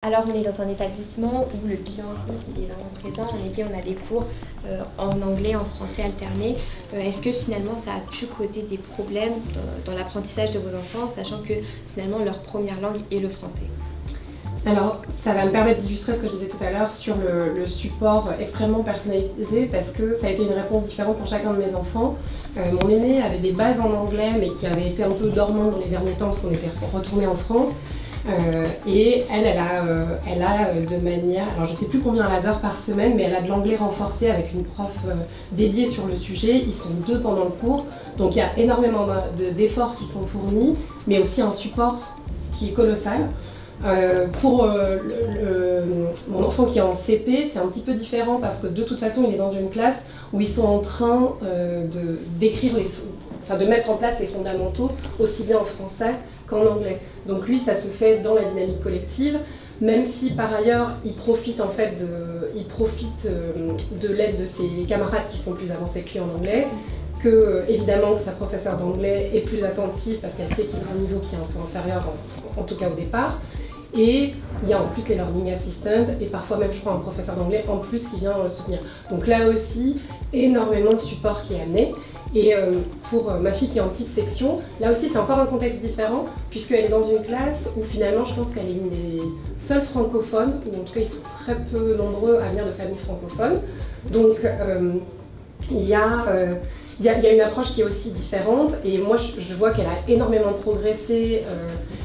Alors on est dans un établissement où le bilinguisme est vraiment présent. En effet, on a des cours en anglais, en français alternés. Est-ce que finalement ça a pu causer des problèmes dans l'apprentissage de vos enfants, sachant que finalement leur première langue est le français? Alors, ça va me permettre d'illustrer ce que je disais tout à l'heure sur le support extrêmement personnalisé, parce que ça a été une réponse différente pour chacun de mes enfants. Mon aîné avait des bases en anglais, mais qui avaient été un peu dormantes dans les derniers temps parce qu'on était retourné en France. Et elle a de manière, alors je ne sais plus combien elle a d'heures par semaine, mais elle a de l'anglais renforcé avec une prof dédiée sur le sujet. Ils sont 2 pendant le cours, donc il y a énormément d'efforts qui sont fournis, mais aussi un support qui est colossal. Pour mon enfant qui est en CP, c'est un petit peu différent parce que de toute façon il est dans une classe où ils sont en train de mettre en place les fondamentaux aussi bien en français qu'en anglais. Donc lui, ça se fait dans la dynamique collective, même si par ailleurs il profite en fait de l'aide de ses camarades qui sont plus avancés que lui en anglais, que évidemment que sa professeure d'anglais est plus attentive parce qu'elle sait qu'il a un niveau qui est un peu inférieur, en tout cas au départ. Et il y a en plus les learning assistants et parfois même je crois un professeur d'anglais en plus qui vient soutenir. Donc là aussi, énormément de support qui est amené. Et pour ma fille qui est en petite section, là aussi c'est encore un contexte différent puisqu'elle est dans une classe où finalement je pense qu'elle est une des seules francophones, ou en tout cas ils sont très peu nombreux à venir de familles francophones. Donc il y a une approche qui est aussi différente et moi je vois qu'elle a énormément progressé,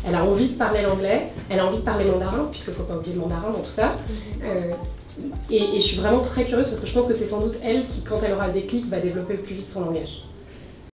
elle a envie de parler l'anglais, elle a envie de parler mandarin, puisqu'il ne faut pas oublier le mandarin dans tout ça. Et je suis vraiment très curieuse parce que je pense que c'est sans doute elle qui, quand elle aura le déclic, va développer le plus vite son langage.